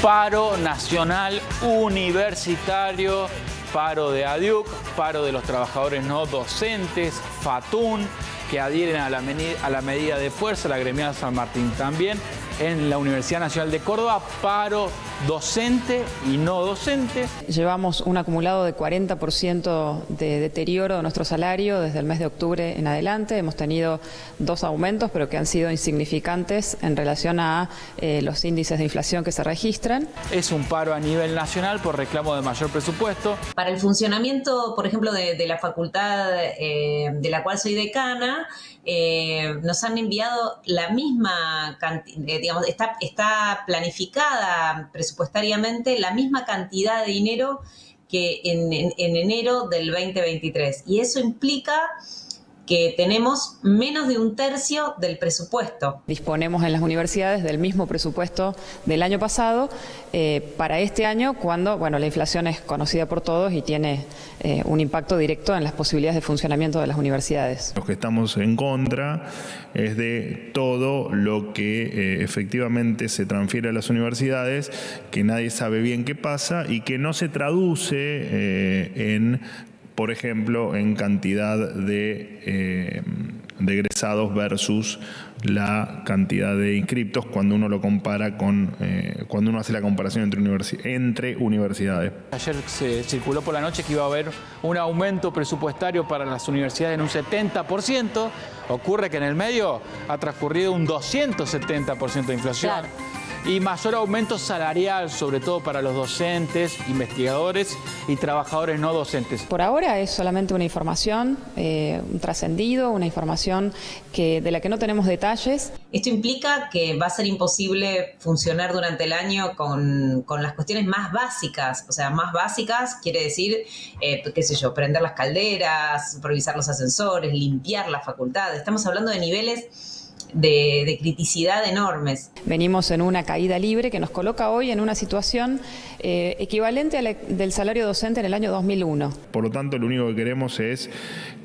Paro nacional universitario, paro de ADIUC, paro de los trabajadores no docentes, FATUN, que adhieren a la medida de fuerza, la gremial San Martín también. En la Universidad Nacional de Córdoba, paro docente y no docente. Llevamos un acumulado de 40% de deterioro de nuestro salario desde el mes de octubre en adelante. Hemos tenido 2 aumentos, pero que han sido insignificantes en relación a los índices de inflación que se registran. Es un paro a nivel nacional por reclamo de mayor presupuesto. Para el funcionamiento, por ejemplo, de la facultad de la cual soy decana, nos han enviado la misma cantidad, digamos, está planificada presupuestariamente la misma cantidad de dinero que en enero del 2023. Y eso implica que tenemos menos de 1/3 del presupuesto. Disponemos en las universidades del mismo presupuesto del año pasado para este año, cuando la inflación es conocida por todos y tiene un impacto directo en las posibilidades de funcionamiento de las universidades. Los que estamos en contra es de todo lo que efectivamente se transfiere a las universidades, que nadie sabe bien qué pasa y que no se traduce en, por ejemplo, en cantidad de egresados versus la cantidad de inscriptos cuando uno lo compara con, cuando uno hace la comparación entre universidades. Ayer se circuló por la noche que iba a haber un aumento presupuestario para las universidades en un 70%. Ocurre que en el medio ha transcurrido un 270% de inflación. Claro. Y mayor aumento salarial, sobre todo para los docentes, investigadores y trabajadores no docentes. Por ahora es solamente una información, un trascendido, una información de la que no tenemos detalles. Esto implica que va a ser imposible funcionar durante el año con las cuestiones más básicas. O sea, más básicas quiere decir, qué sé yo, prender las calderas, supervisar los ascensores, limpiar la facultad. Estamos hablando de niveles de criticidad enormes. Venimos en una caída libre que nos coloca hoy en una situación equivalente a la del salario docente en el año 2001. Por lo tanto, lo único que queremos es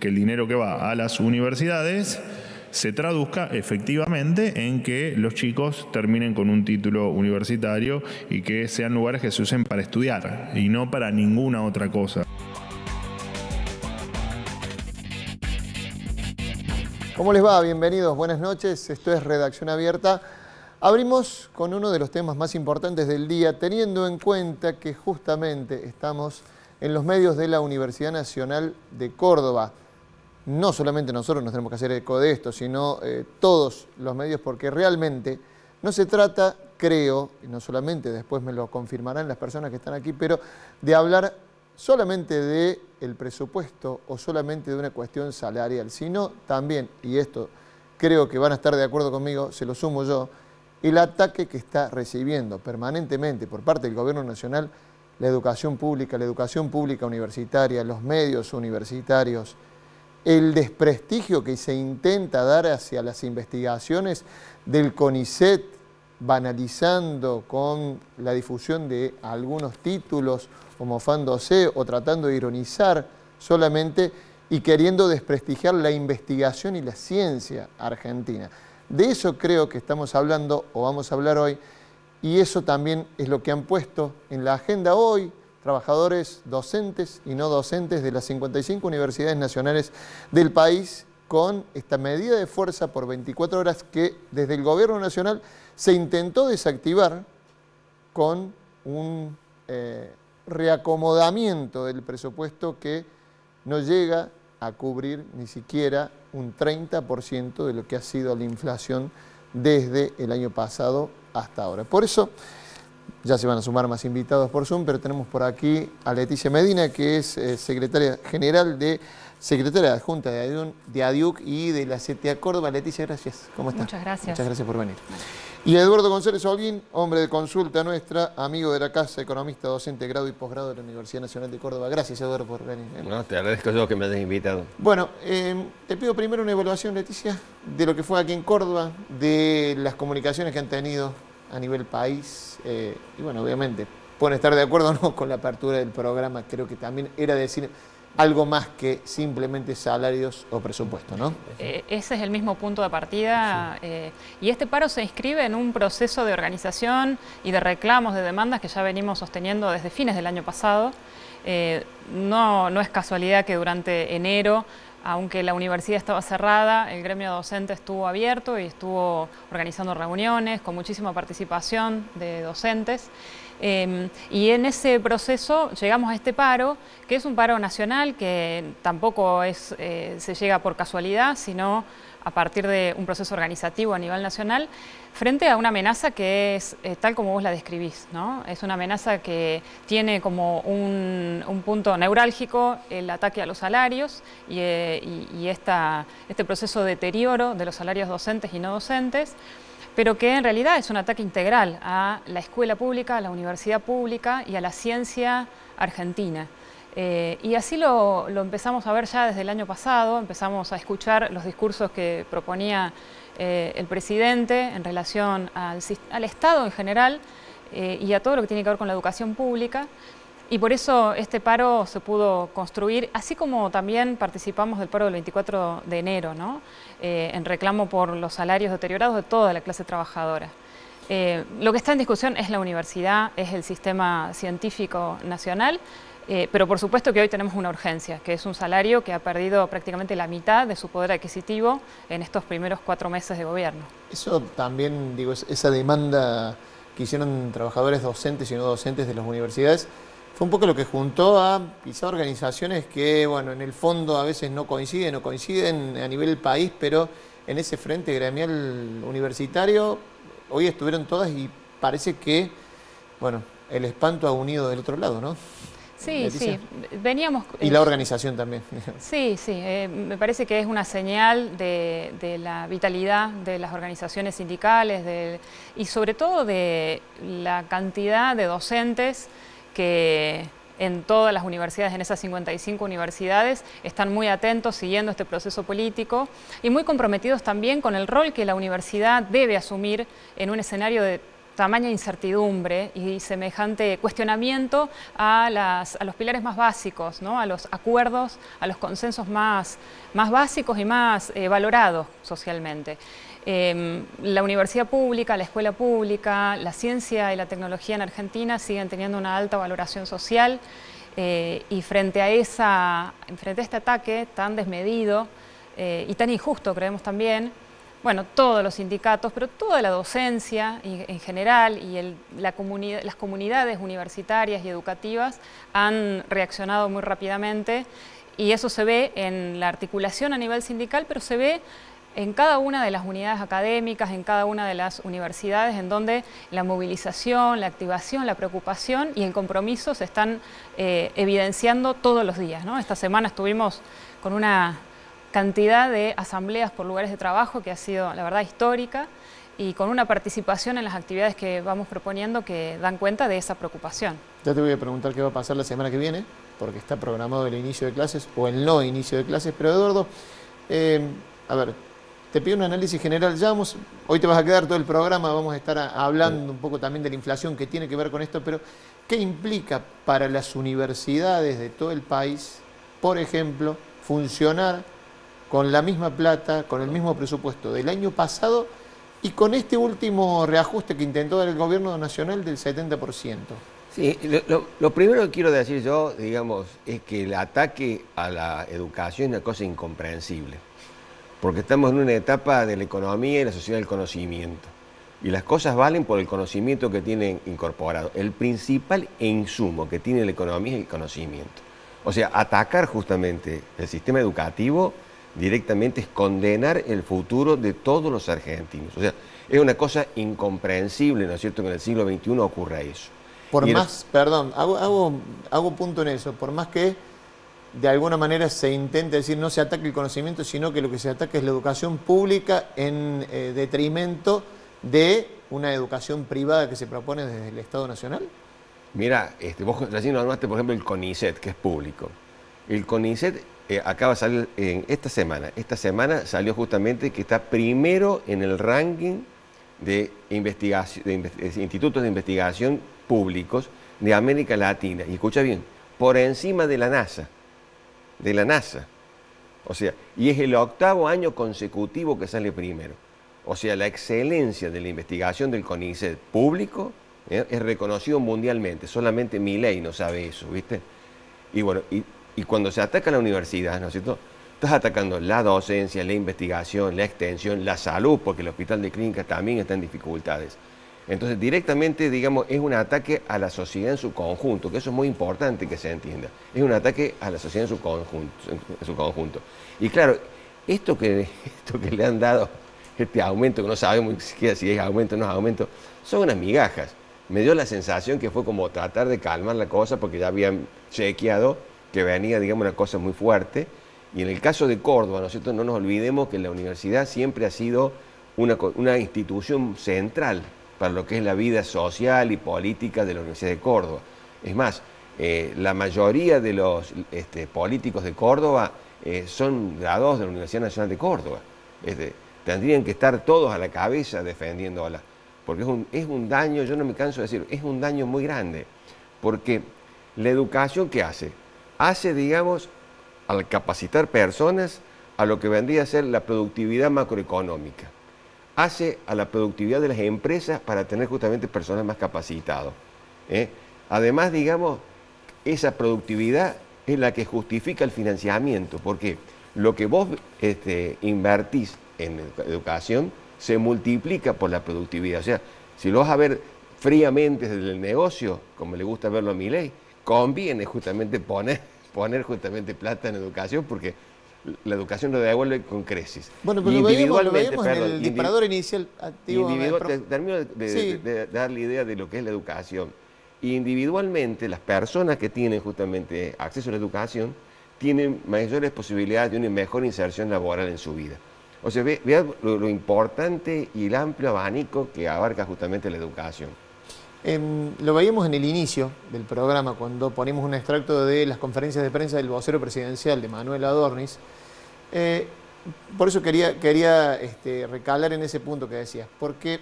que el dinero que va a las universidades se traduzca efectivamente en que los chicos terminen con un título universitario y que sean lugares que se usen para estudiar y no para ninguna otra cosa. ¿Cómo les va? Bienvenidos, buenas noches. Esto es Redacción Abierta. Abrimos con uno de los temas más importantes del día, teniendo en cuenta que justamente estamos en los medios de la Universidad Nacional de Córdoba. No solamente nosotros nos tenemos que hacer eco de esto, sino todos los medios, porque realmente no se trata, creo, y no solamente, después me lo confirmarán las personas que están aquí, pero de hablar solamente del presupuesto o solamente de una cuestión salarial, sino también, y esto creo que van a estar de acuerdo conmigo, se lo sumo yo, el ataque que está recibiendo permanentemente por parte del Gobierno Nacional la educación pública universitaria, los medios universitarios, el desprestigio que se intenta dar hacia las investigaciones del CONICET, banalizando con la difusión de algunos títulos o mofándose o tratando de ironizar solamente y queriendo desprestigiar la investigación y la ciencia argentina. De eso creo que estamos hablando o vamos a hablar hoy, y eso también es lo que han puesto en la agenda hoy trabajadores docentes y no docentes de las 55 universidades nacionales del país, con esta medida de fuerza por 24 horas que desde el Gobierno Nacional se intentó desactivar con un reacomodamiento del presupuesto que no llega a cubrir ni siquiera un 30% de lo que ha sido la inflación desde el año pasado hasta ahora. Por eso ya se van a sumar más invitados por Zoom, pero tenemos por aquí a Leticia Medina, que es secretaria adjunta de ADIUC y de la CTA Córdoba. Leticia, gracias. ¿Cómo estás? Muchas gracias. Muchas gracias por venir. Y Eduardo González Holguín, hombre de consulta nuestra, amigo de la casa, economista, docente, grado y posgrado de la Universidad Nacional de Córdoba. Gracias, Eduardo, por venir. No, te agradezco yo que me hayas invitado. Bueno, te pido primero una evaluación, Leticia, de lo que fue aquí en Córdoba, de las comunicaciones que han tenido a nivel país, y bueno, obviamente, pueden estar de acuerdo o no con la apertura del programa. Creo que también era decir, algo más que simplemente salarios o presupuesto, ¿no? Ese es el mismo punto de partida, y este paro se inscribe en un proceso de organización y de reclamos, de demandas que ya venimos sosteniendo desde fines del año pasado. No es casualidad que durante enero, aunque la universidad estaba cerrada, el gremio docente estuvo abierto y estuvo organizando reuniones con muchísima participación de docentes. Y en ese proceso llegamos a este paro, que es un paro nacional, que tampoco se llega por casualidad, sino a partir de un proceso organizativo a nivel nacional, frente a una amenaza que es tal como vos la describís, ¿no? Es una amenaza que tiene como un punto neurálgico el ataque a los salarios y este proceso de deterioro de los salarios docentes y no docentes, pero que en realidad es un ataque integral a la escuela pública, a la universidad pública y a la ciencia argentina. Y así lo empezamos a ver ya desde el año pasado, empezamos a escuchar los discursos que proponía el presidente en relación al Estado en general y a todo lo que tiene que ver con la educación pública. Y por eso este paro se pudo construir, así como también participamos del paro del 24 de enero, ¿no? En reclamo por los salarios deteriorados de toda la clase trabajadora. Lo que está en discusión es la universidad, es el sistema científico nacional, pero por supuesto que hoy tenemos una urgencia, que es un salario que ha perdido prácticamente la mitad de su poder adquisitivo en estos primeros 4 meses de gobierno. Eso también, digo, esa demanda que hicieron trabajadores docentes y no docentes de las universidades, fue un poco lo que juntó a quizá organizaciones que, bueno, en el fondo a veces no coinciden a nivel país, pero en ese frente gremial universitario hoy estuvieron todas y parece que, bueno, el espanto ha unido del otro lado, ¿no? Sí, sí, veníamos... Y la organización también. Sí, sí, me parece que es una señal de la vitalidad de las organizaciones sindicales y sobre todo de la cantidad de docentes que en todas las universidades, en esas 55 universidades, están muy atentos, siguiendo este proceso político y muy comprometidos también con el rol que la universidad debe asumir en un escenario de tamaña incertidumbre y semejante cuestionamiento a los pilares más básicos, ¿no? A los acuerdos, a los consensos más básicos y más valorados socialmente. La universidad pública, la escuela pública, la ciencia y la tecnología en Argentina siguen teniendo una alta valoración social y frente a este ataque tan desmedido y tan injusto, creemos también, bueno, todos los sindicatos, pero toda la docencia en general y las comunidades universitarias y educativas han reaccionado muy rápidamente y eso se ve en la articulación a nivel sindical, pero se ve en cada una de las unidades académicas, en cada una de las universidades, en donde la movilización, la activación, la preocupación y el compromiso se están evidenciando todos los días, ¿no? Esta semana estuvimos con una cantidad de asambleas por lugares de trabajo que ha sido, la verdad, histórica y con una participación en las actividades que vamos proponiendo que dan cuenta de esa preocupación. Ya te voy a preguntar qué va a pasar la semana que viene, porque está programado el inicio de clases o el no inicio de clases, pero Eduardo, a ver, te pido un análisis general. Hoy te vas a quedar todo el programa, vamos a estar hablando un poco también de la inflación que tiene que ver con esto, pero ¿qué implica para las universidades de todo el país, por ejemplo, funcionar con la misma plata, con el mismo presupuesto del año pasado y con este último reajuste que intentó dar el gobierno nacional del 70%? Sí, lo primero que quiero decir yo, digamos, es que el ataque a la educación es una cosa incomprensible, porque estamos en una etapa de la economía y la sociedad del conocimiento, y las cosas valen por el conocimiento que tienen incorporado. El principal insumo que tiene la economía es el conocimiento. O sea, atacar justamente el sistema educativo directamente es condenar el futuro de todos los argentinos. O sea, es una cosa incomprensible, ¿no es cierto?, que en el siglo XXI ocurra eso. Perdón, hago punto en eso, por más que de alguna manera se intente decir no se ataque el conocimiento, sino que lo que se ataca es la educación pública en detrimento de una educación privada que se propone desde el Estado Nacional. Mira, vos recién nombraste, por ejemplo, el CONICET, que es público. El CONICET acaba de salir esta semana salió justamente que está primero en el ranking de institutos de investigación públicos de América Latina. Y escucha bien, por encima de la NASA. de la NASA. O sea, y es el 8º año consecutivo que sale primero. O sea, la excelencia de la investigación del CONICET público es reconocido mundialmente. Solamente Milei no sabe eso, ¿viste? Y bueno, y cuando se ataca la universidad, ¿no es cierto? Estás atacando la docencia, la investigación, la extensión, la salud, porque el hospital de clínicas también está en dificultades. Entonces, directamente, digamos, es un ataque a la sociedad en su conjunto, que eso es muy importante que se entienda. Es un ataque a la sociedad en su conjunto. Y claro, esto que le han dado, este aumento, que no sabemos ni siquiera si es aumento o no es aumento, son unas migajas. Me dio la sensación que fue como tratar de calmar la cosa, porque ya habían chequeado que venía, digamos, una cosa muy fuerte. Y en el caso de Córdoba, ¿no es cierto?, no nos olvidemos que la universidad siempre ha sido una institución central para lo que es la vida social y política de la Universidad de Córdoba. Es más, la mayoría de los políticos de Córdoba son graduados de la Universidad Nacional de Córdoba. Tendrían que estar todos a la cabeza defendiéndola, porque es un daño, yo no me canso de decir, es un daño muy grande, porque la educación, ¿qué hace? Hace, digamos, al capacitar personas a lo que vendría a ser la productividad macroeconómica. Hace a la productividad de las empresas para tener justamente personas más capacitados. Además, digamos, esa productividad es la que justifica el financiamiento, porque lo que vos invertís en educación se multiplica por la productividad. O sea, si lo vas a ver fríamente desde el negocio, como le gusta verlo a Milei, conviene justamente poner justamente plata en educación, porque la educación lo devuelve con creces. Bueno, pero lo veíamos en el disparador inicial activo. Termino de dar la idea de lo que es la educación. Individualmente, las personas que tienen justamente acceso a la educación tienen mayores posibilidades de una mejor inserción laboral en su vida. O sea, vea lo importante y el amplio abanico que abarca justamente la educación. Lo veíamos en el inicio del programa, cuando ponimos un extracto de las conferencias de prensa del vocero presidencial de Manuel Adornis. Por eso quería recalar en ese punto que decías, porque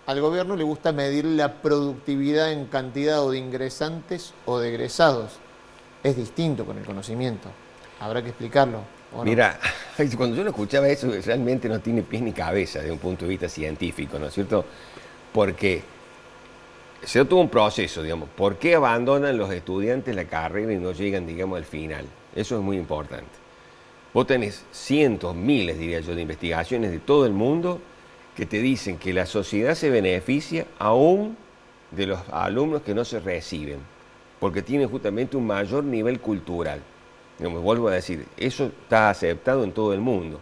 al gobierno le gusta medir la productividad en cantidad o de ingresantes o de egresados. Es distinto con el conocimiento, habrá que explicarlo. ¿O no? Mira, cuando yo lo escuchaba eso, realmente no tiene pies ni cabeza desde un punto de vista científico, ¿no es cierto? Porque se tuvo un proceso, digamos. ¿Por qué abandonan los estudiantes la carrera y no llegan, digamos, al final? Eso es muy importante. Vos tenés cientos, miles, diría yo, de investigaciones de todo el mundo que te dicen que la sociedad se beneficia aún de los alumnos que no se reciben, porque tienen justamente un mayor nivel cultural. Digamos, vuelvo a decir, eso está aceptado en todo el mundo.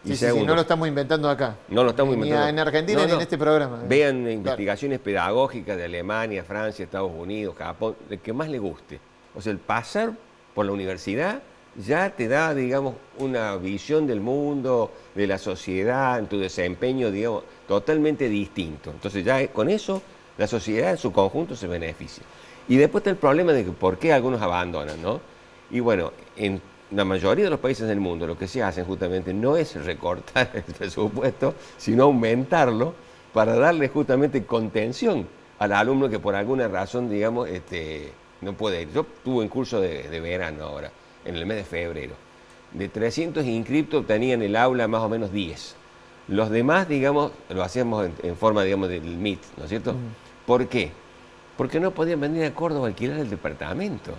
Y sí, segundo, no lo estamos inventando acá. No lo estamos inventando. Ni en Argentina ni en este programa. Vean investigaciones pedagógicas de Alemania, Francia, Estados Unidos, Japón, el que más le guste. O sea, el pasar por la universidad ya te da, digamos, una visión del mundo, de la sociedad, en tu desempeño, digamos, totalmente distinto. Entonces ya con eso la sociedad en su conjunto se beneficia. Y después está el problema de que por qué algunos abandonan, ¿no? Y bueno, en la mayoría de los países del mundo lo que se hace justamente no es recortar el presupuesto, sino aumentarlo para darle justamente contención al alumno que por alguna razón, digamos, no puede ir. Yo tuve un curso de verano ahora, en el mes de febrero. De 300 inscriptos tenía en el aula más o menos 10. Los demás, digamos, lo hacíamos en forma, digamos, del Meet, ¿no es cierto? ¿Por qué? Porque no podían venir a Córdoba a alquilar el departamento.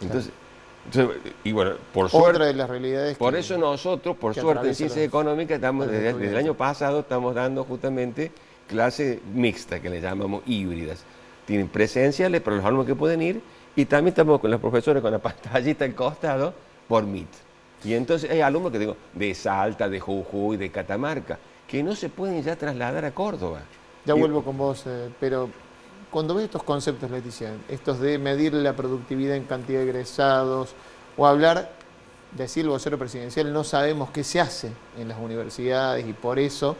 Entonces, y bueno, por suerte, otra de las realidades por eso nosotros, por suerte, en Ciencias Económicas, estamos desde el año pasado estamos dando justamente clases mixtas, que le llamamos híbridas. Tienen presenciales para los alumnos que pueden ir, y también estamos con los profesores con la pantallita al costado por Meet. Y entonces hay alumnos que digo, de Salta, de Jujuy, de Catamarca, que no se pueden ya trasladar a Córdoba. Ya vuelvo con vos, pero cuando ves estos conceptos, Leticia, estos de medir la productividad en cantidad de egresados, o hablar, decir el vocero presidencial, no sabemos qué se hace en las universidades y por eso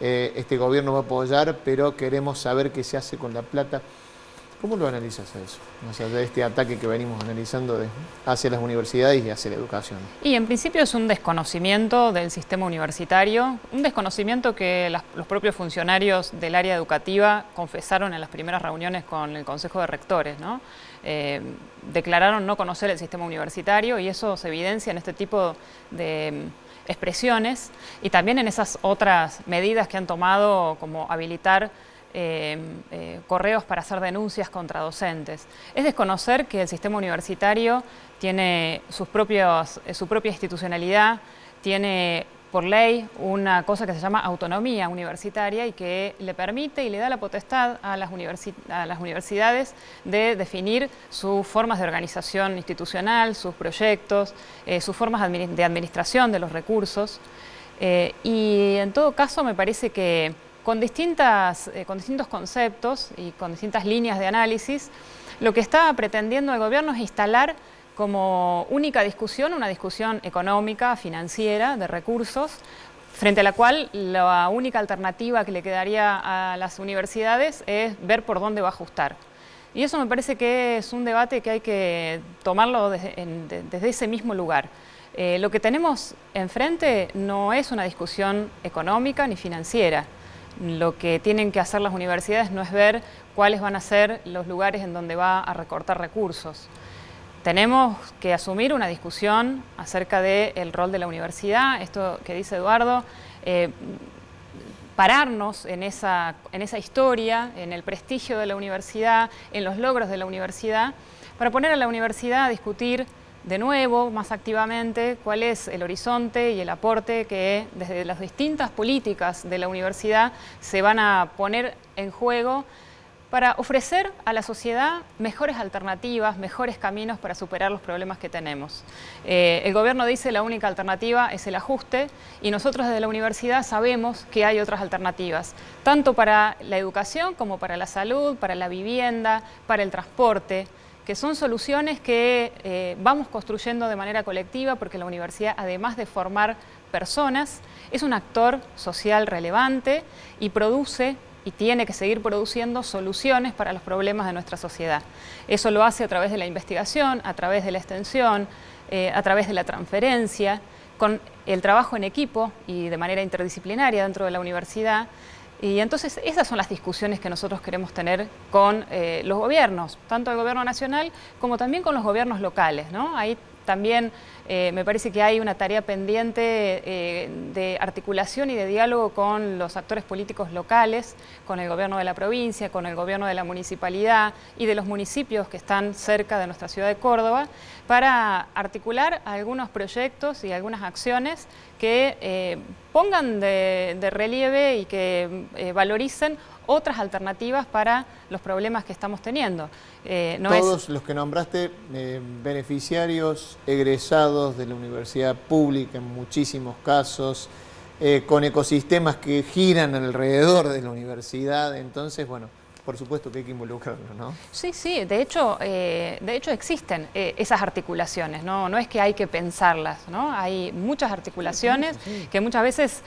este gobierno va a apoyar, pero queremos saber qué se hace con la plata. ¿Cómo lo analizas eso? Más allá de este ataque que venimos analizando hacia las universidades y hacia la educación. Y en principio es un desconocimiento del sistema universitario, un desconocimiento que los propios funcionarios del área educativa confesaron en las primeras reuniones con el Consejo de Rectores, ¿no? Declararon no conocer el sistema universitario y eso se evidencia en este tipo de expresiones y también en esas otras medidas que han tomado, como habilitar correos para hacer denuncias contra docentes. Es desconocer que el sistema universitario tiene su propia institucionalidad, tiene por ley una cosa que se llama autonomía universitaria y que le permite y le da la potestad a las universidades de definir sus formas de organización institucional, sus proyectos, sus formas de administración de los recursos. Y en todo caso me parece que con distintos conceptos y con distintas líneas de análisis, lo que está pretendiendo el gobierno es instalar como única discusión una discusión económica, financiera, de recursos, frente a la cual la única alternativa que le quedaría a las universidades es ver por dónde va a ajustar. Y eso me parece que es un debate que hay que tomarlo desde ese mismo lugar. Lo que tenemos enfrente no es una discusión económica ni financiera. Lo que tienen que hacer las universidades no es ver cuáles van a ser los lugares en donde va a recortar recursos. Tenemos que asumir una discusión acerca del rol de la universidad, esto que dice Eduardo, pararnos en esa historia, en el prestigio de la universidad, en los logros de la universidad, para poner a la universidad a discutir de nuevo, más activamente, cuál es el horizonte y el aporte que desde las distintas políticas de la universidad se van a poner en juego para ofrecer a la sociedad mejores alternativas, mejores caminos para superar los problemas que tenemos. El gobierno dice que la única alternativa es el ajuste y nosotros desde la universidad sabemos que hay otras alternativas, tanto para la educación como para la salud, para la vivienda, para el transporte, que son soluciones que vamos construyendo de manera colectiva porque la universidad, además de formar personas, es un actor social relevante y produce y tiene que seguir produciendo soluciones para los problemas de nuestra sociedad. Eso lo hace a través de la investigación, a través de la extensión, a través de la transferencia, con el trabajo en equipo y de manera interdisciplinaria dentro de la universidad. Y entonces esas son las discusiones que nosotros queremos tener con los gobiernos, tanto el gobierno nacional como también con los gobiernos locales, ¿no? Ahí también me parece que hay una tarea pendiente de articulación y de diálogo con los actores políticos locales, con el gobierno de la provincia, con el gobierno de la municipalidad y de los municipios que están cerca de nuestra ciudad de Córdoba, para articular algunos proyectos y algunas acciones que pongan de relieve y que valoricen otras alternativas para los problemas que estamos teniendo. Todos los que nombraste, beneficiarios, egresados de la universidad pública en muchísimos casos, con ecosistemas que giran alrededor de la universidad, entonces, bueno, por supuesto que hay que involucrarlo, ¿no? Sí, sí, de hecho existen esas articulaciones, ¿no? No es que hay que pensarlas, ¿no? Hay muchas articulaciones que muchas veces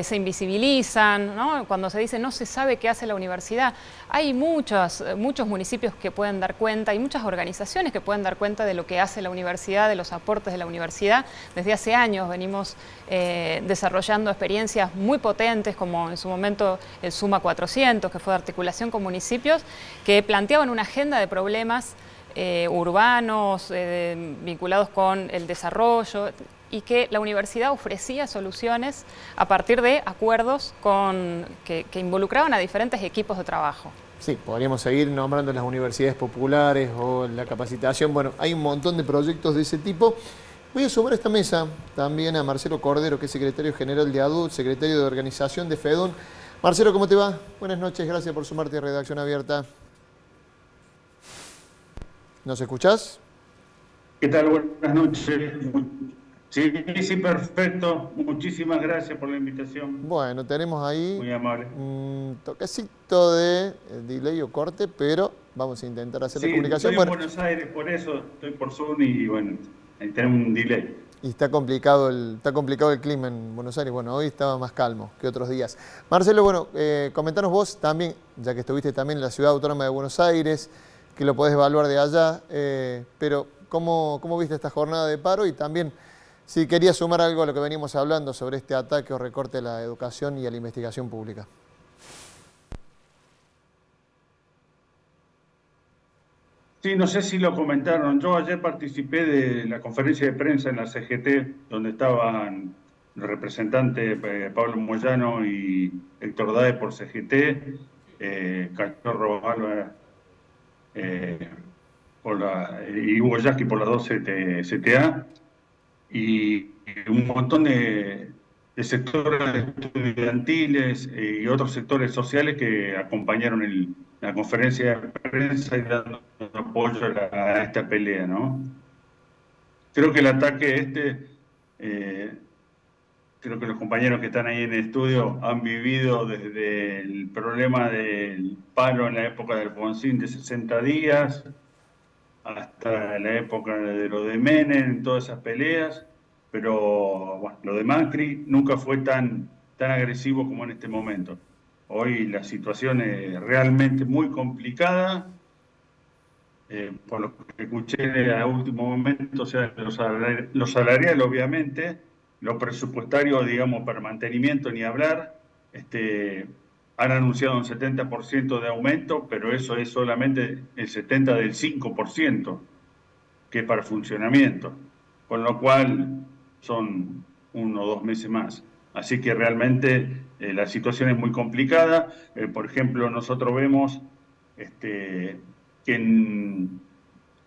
se invisibilizan, ¿no? Cuando se dice no se sabe qué hace la universidad, hay muchos municipios que pueden dar cuenta, hay muchas organizaciones que pueden dar cuenta de lo que hace la universidad, de los aportes de la universidad. Desde hace años venimos desarrollando experiencias muy potentes, como en su momento el Suma 400, que fue de articulación con municipios, que planteaban una agenda de problemas urbanos, vinculados con el desarrollo, y que la universidad ofrecía soluciones a partir de acuerdos que involucraban a diferentes equipos de trabajo. Sí, podríamos seguir nombrando las universidades populares o la capacitación. Bueno, hay un montón de proyectos de ese tipo. Voy a sumar a esta mesa también a Marcelo Cordero, que es secretario general de ADUT, secretario de organización de FEDUN. Marcelo, ¿cómo te va? Buenas noches, gracias por sumarte a Redacción Abierta. ¿Nos escuchás? ¿Qué tal? Buenas noches. Sí, perfecto. Muchísimas gracias por la invitación. Bueno, tenemos ahí muy amable. Un toquecito de delay o corte, pero vamos a intentar hacer la comunicación. Estoy en Buenos Aires, por eso estoy por Zoom y bueno, tenemos un delay. Y está complicado el clima en Buenos Aires. Bueno, hoy estaba más calmo que otros días. Marcelo, bueno, comentanos vos también, ya que estuviste también en la Ciudad Autónoma de Buenos Aires, que lo podés evaluar de allá, pero ¿cómo viste esta jornada de paro? Y también, si querías sumar algo a lo que venimos hablando sobre este ataque o recorte a la educación y a la investigación pública. Sí, no sé si lo comentaron. Yo ayer participé de la conferencia de prensa en la CGT, donde estaban el representante Pablo Moyano y Héctor Dae por CGT, Cachorro Álvarez y Hugo Yasky por las dos CTA, y un montón de sectores estudiantiles y otros sectores sociales que acompañaron la conferencia de prensa y dando apoyo a esta pelea, ¿no? Creo que el ataque creo que los compañeros que están ahí en el estudio han vivido desde el problema del paro en la época de Alfonsín de 60 días hasta la época de lo de Menem, todas esas peleas, pero bueno, lo de Macri nunca fue tan agresivo como en este momento. Hoy la situación es realmente muy complicada, por lo que escuché a último momento, o sea, los salariales obviamente, lo presupuestario, digamos, para mantenimiento ni hablar, han anunciado un 70% de aumento, pero eso es solamente el 70% del 5%, que es para funcionamiento, con lo cual son 1 o 2 meses más. Así que realmente la situación es muy complicada. Por ejemplo, nosotros vemos que en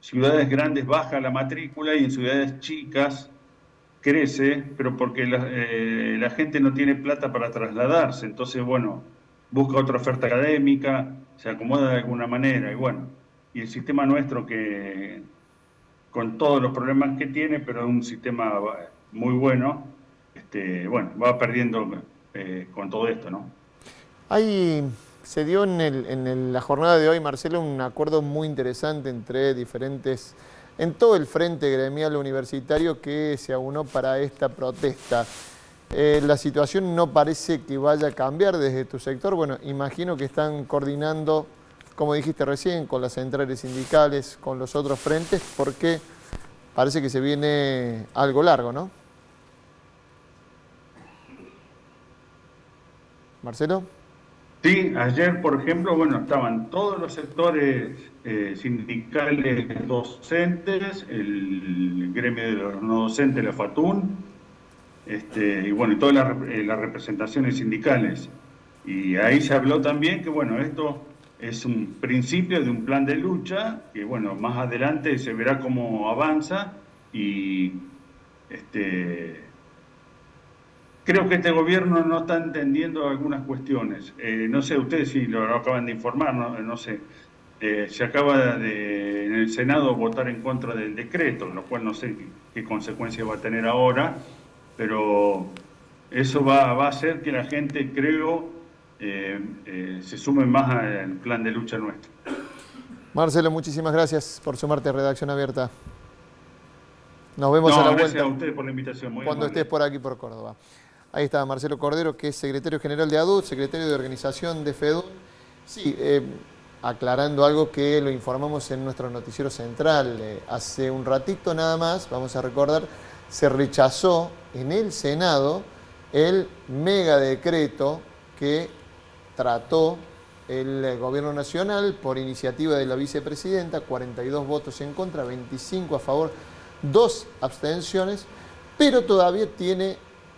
ciudades grandes baja la matrícula y en ciudades chicas crece, pero porque la gente no tiene plata para trasladarse. Entonces, bueno, busca otra oferta académica, se acomoda de alguna manera. Y bueno, y el sistema nuestro, que con todos los problemas que tiene, pero es un sistema muy bueno, bueno, va perdiendo con todo esto, ¿no? Se dio en la jornada de hoy, Marcelo, un acuerdo muy interesante entre diferentes, en todo el frente gremial universitario que se aunó para esta protesta. La situación no parece que vaya a cambiar desde tu sector. Bueno, imagino que están coordinando, como dijiste recién, con las centrales sindicales, con los otros frentes, porque parece que se viene algo largo, ¿no? Marcelo. Sí, ayer, por ejemplo, bueno, estaban todos los sectores sindicales docentes, el gremio de los no docentes, la FATUN, y bueno, y todas las representaciones sindicales. Y ahí se habló también que, bueno, esto es un principio de un plan de lucha, que, bueno, más adelante se verá cómo avanza y creo que este gobierno no está entendiendo algunas cuestiones. No sé, ustedes si lo acaban de informar, no sé. Se acaba en el Senado votar en contra del decreto, lo cual no sé qué consecuencias va a tener ahora, pero eso va a hacer que la gente, creo, se sume más al plan de lucha nuestro. Marcelo, muchísimas gracias por sumarte a Redacción Abierta. Nos vemos a la vuelta. Gracias a ustedes por la invitación. Muy cuando amable. Estés por aquí, por Córdoba. Ahí está Marcelo Cordero, que es secretario general de ADUT, secretario de organización de FEDUN. Sí, aclarando algo que lo informamos en nuestro noticiero central. Hace un ratito nada más, vamos a recordar, se rechazó en el Senado el mega decreto que trató el Gobierno Nacional por iniciativa de la vicepresidenta, 42 votos en contra, 25 a favor, 2 abstenciones, pero todavía tiene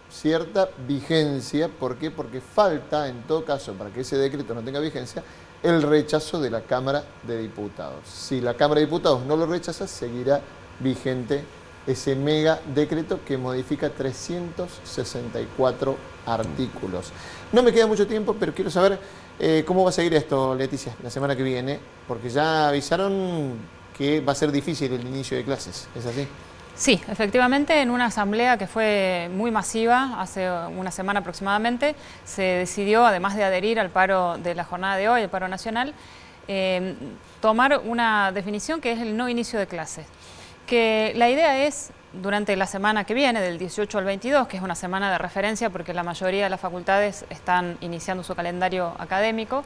cierta vigencia. ¿Por qué? Porque falta, en todo caso, para que ese decreto no tenga vigencia, el rechazo de la Cámara de Diputados. Si la Cámara de Diputados no lo rechaza, seguirá vigente ese mega decreto que modifica 364 artículos. No me queda mucho tiempo, pero quiero saber cómo va a seguir esto, Leticia, la semana que viene, porque ya avisaron que va a ser difícil el inicio de clases. ¿Es así? Sí, efectivamente, en una asamblea que fue muy masiva, hace una semana aproximadamente, se decidió, además de adherir al paro de la jornada de hoy, el paro nacional, tomar una definición que es el no inicio de clases. Que la idea es, durante la semana que viene, del 18 al 22, que es una semana de referencia porque la mayoría de las facultades están iniciando su calendario académico,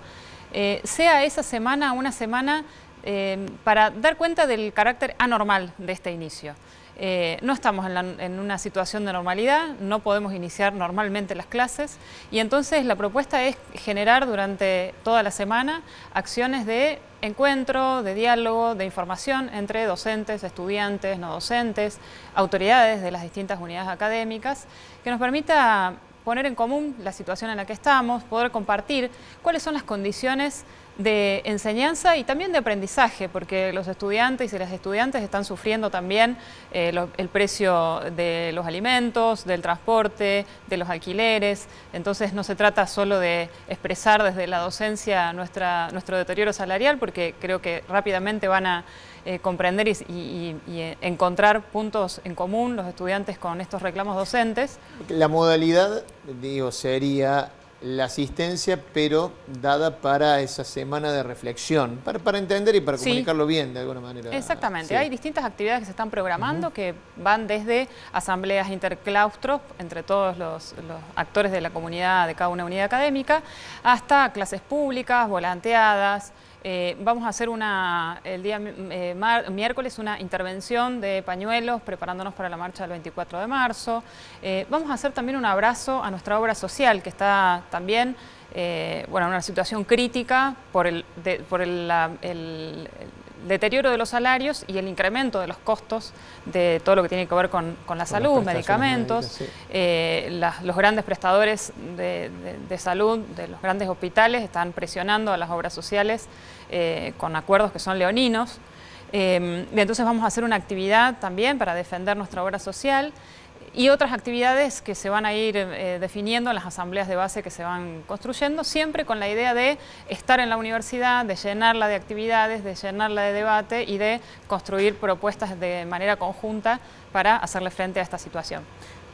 sea esa semana una semana para dar cuenta del carácter anormal de este inicio. No estamos en una situación de normalidad, no podemos iniciar normalmente las clases y entonces la propuesta es generar durante toda la semana acciones de encuentro, de diálogo, de información entre docentes, estudiantes, no docentes, autoridades de las distintas unidades académicas, que nos permita poner en común la situación en la que estamos, poder compartir cuáles son las condiciones de enseñanza y también de aprendizaje, porque los estudiantes y las estudiantes están sufriendo también el precio de los alimentos, del transporte, de los alquileres. Entonces no se trata solo de expresar desde la docencia nuestro deterioro salarial, porque creo que rápidamente van a comprender y encontrar puntos en común los estudiantes con estos reclamos docentes. La modalidad, digo, sería la asistencia, pero dada para esa semana de reflexión, para entender y para comunicarlo bien de alguna manera. Exactamente, sí. Hay distintas actividades que se están programando que van desde asambleas interclaustros entre todos los actores de la comunidad de cada una unidad académica, hasta clases públicas, volanteadas. Vamos a hacer el día miércoles una intervención de pañuelos preparándonos para la marcha del 24 de marzo. Vamos a hacer también un abrazo a nuestra obra social que está también en una situación crítica por el deterioro de los salarios y el incremento de los costos de todo lo que tiene que ver con la salud, medicamentos, médicas, sí. Los grandes prestadores de salud, de los grandes hospitales, están presionando a las obras sociales con acuerdos que son leoninos. Entonces vamos a hacer una actividad también para defender nuestra obra social y otras actividades que se van a ir definiendo en las asambleas de base que se van construyendo, siempre con la idea de estar en la universidad, de llenarla de actividades, de llenarla de debate y de construir propuestas de manera conjunta para hacerle frente a esta situación.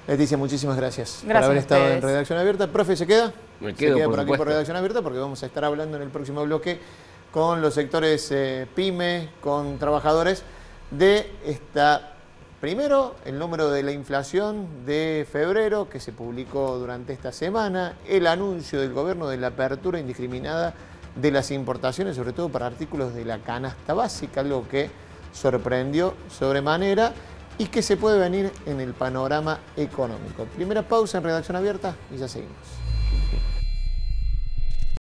Leticia, muchísimas gracias por Gracias haber a estado ustedes. en Redacción Abierta. Profe, ¿se queda? Me quedo, se queda por por aquí supuesto. por Redacción Abierta porque vamos a estar hablando en el próximo bloque con los sectores PYME, con trabajadores de esta... Primero, el número de la inflación de febrero que se publicó durante esta semana, el anuncio del gobierno de la apertura indiscriminada de las importaciones, sobre todo para artículos de la canasta básica, algo que sorprendió sobremanera y que se puede venir en el panorama económico. Primera pausa en Redacción Abierta y ya seguimos.